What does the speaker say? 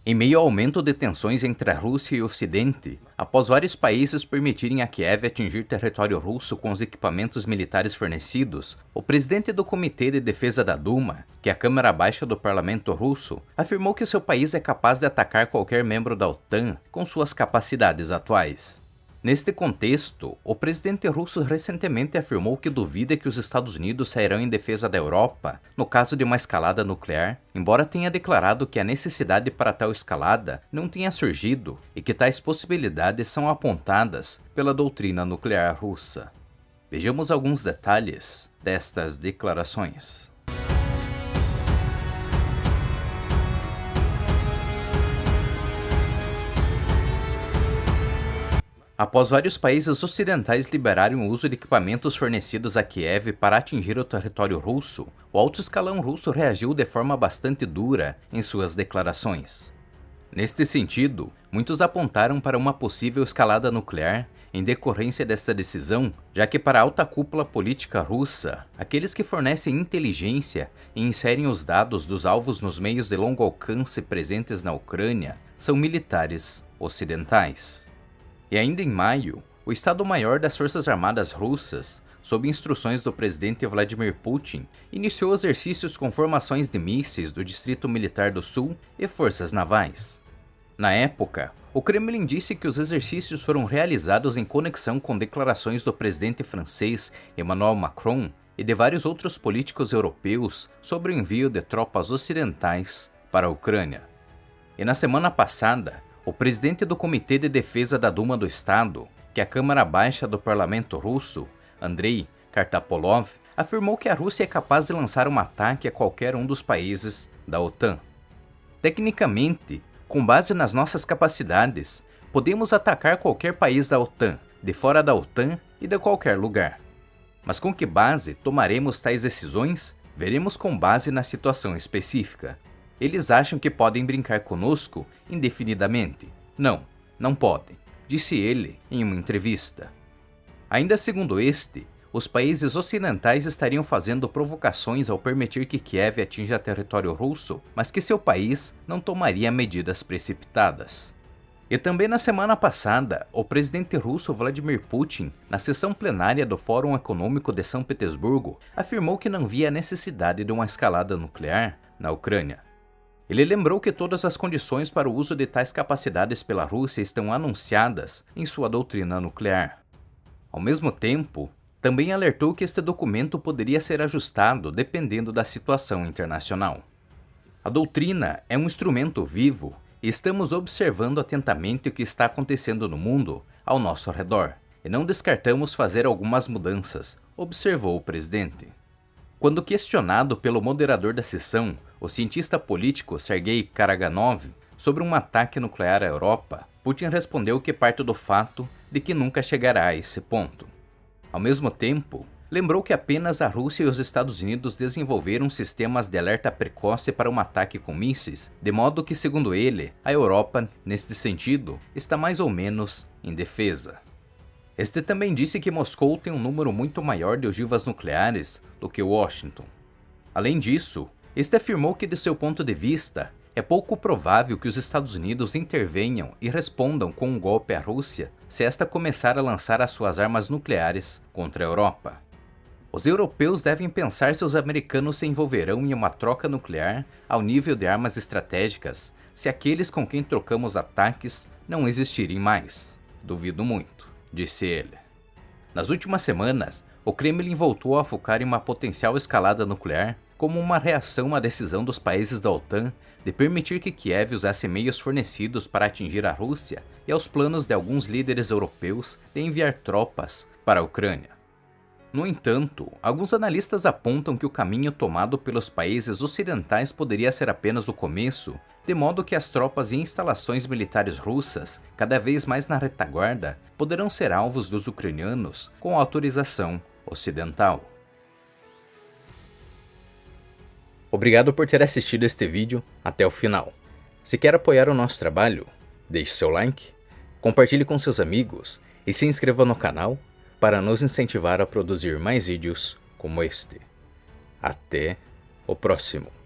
Em meio ao aumento de tensões entre a Rússia e o Ocidente, após vários países permitirem a Kiev atingir território russo com os equipamentos militares fornecidos, o presidente do Comitê de Defesa da Duma, que é a Câmara Baixa do Parlamento russo, afirmou que seu país é capaz de atacar qualquer membro da OTAN com suas capacidades atuais. Neste contexto, o presidente russo recentemente afirmou que duvida que os Estados Unidos sairão em defesa da Europa no caso de uma escalada nuclear, embora tenha declarado que a necessidade para tal escalada não tenha surgido e que tais possibilidades são apontadas pela doutrina nuclear russa. Vejamos alguns detalhes destas declarações. Após vários países ocidentais liberarem o uso de equipamentos fornecidos a Kiev para atingir o território russo, o alto escalão russo reagiu de forma bastante dura em suas declarações. Neste sentido, muitos apontaram para uma possível escalada nuclear em decorrência desta decisão, já que para a alta cúpula política russa, aqueles que fornecem inteligência e inserem os dados dos alvos nos meios de longo alcance presentes na Ucrânia são militares ocidentais. E ainda em maio, o Estado-Maior das Forças Armadas Russas, sob instruções do presidente Vladimir Putin, iniciou exercícios com formações de mísseis do Distrito Militar do Sul e forças navais. Na época, o Kremlin disse que os exercícios foram realizados em conexão com declarações do presidente francês Emmanuel Macron e de vários outros políticos europeus sobre o envio de tropas ocidentais para a Ucrânia. E na semana passada, o presidente do Comitê de Defesa da Duma do Estado, que é a Câmara Baixa do Parlamento russo, Andrei Kartapolov, afirmou que a Rússia é capaz de lançar um ataque a qualquer um dos países da OTAN. Tecnicamente, com base nas nossas capacidades, podemos atacar qualquer país da OTAN, de fora da OTAN e de qualquer lugar. Mas com que base tomaremos tais decisões? Veremos com base na situação específica. Eles acham que podem brincar conosco indefinidamente. Não, não podem, disse ele em uma entrevista. Ainda segundo este, os países ocidentais estariam fazendo provocações ao permitir que Kiev atinja território russo, mas que seu país não tomaria medidas precipitadas. E também na semana passada, o presidente russo Vladimir Putin, na sessão plenária do Fórum Econômico de São Petersburgo, afirmou que não via necessidade de uma escalada nuclear na Ucrânia. Ele lembrou que todas as condições para o uso de tais capacidades pela Rússia estão anunciadas em sua doutrina nuclear. Ao mesmo tempo, também alertou que este documento poderia ser ajustado dependendo da situação internacional. A doutrina é um instrumento vivo e estamos observando atentamente o que está acontecendo no mundo ao nosso redor, e não descartamos fazer algumas mudanças, observou o presidente. Quando questionado pelo moderador da sessão, o cientista político Sergei Karaganov, sobre um ataque nuclear à Europa, Putin respondeu que parte do fato de que nunca chegará a esse ponto. Ao mesmo tempo, lembrou que apenas a Rússia e os Estados Unidos desenvolveram sistemas de alerta precoce para um ataque com mísseis, de modo que, segundo ele, a Europa, neste sentido, está mais ou menos indefesa. Este também disse que Moscou tem um número muito maior de ogivas nucleares do que Washington. Além disso, este afirmou que, de seu ponto de vista, é pouco provável que os Estados Unidos intervenham e respondam com um golpe à Rússia se esta começar a lançar as suas armas nucleares contra a Europa. Os europeus devem pensar se os americanos se envolverão em uma troca nuclear ao nível de armas estratégicas se aqueles com quem trocamos ataques não existirem mais. Duvido muito, disse ele. Nas últimas semanas, o Kremlin voltou a focar em uma potencial escalada nuclear como uma reação à decisão dos países da OTAN de permitir que Kiev usasse meios fornecidos para atingir a Rússia e aos planos de alguns líderes europeus de enviar tropas para a Ucrânia. No entanto, alguns analistas apontam que o caminho tomado pelos países ocidentais poderia ser apenas o começo, de modo que as tropas e instalações militares russas, cada vez mais na retaguarda, poderão ser alvos dos ucranianos com autorização ocidental. Obrigado por ter assistido este vídeo até o final. Se quer apoiar o nosso trabalho, deixe seu like, compartilhe com seus amigos e se inscreva no canal para nos incentivar a produzir mais vídeos como este. Até o próximo.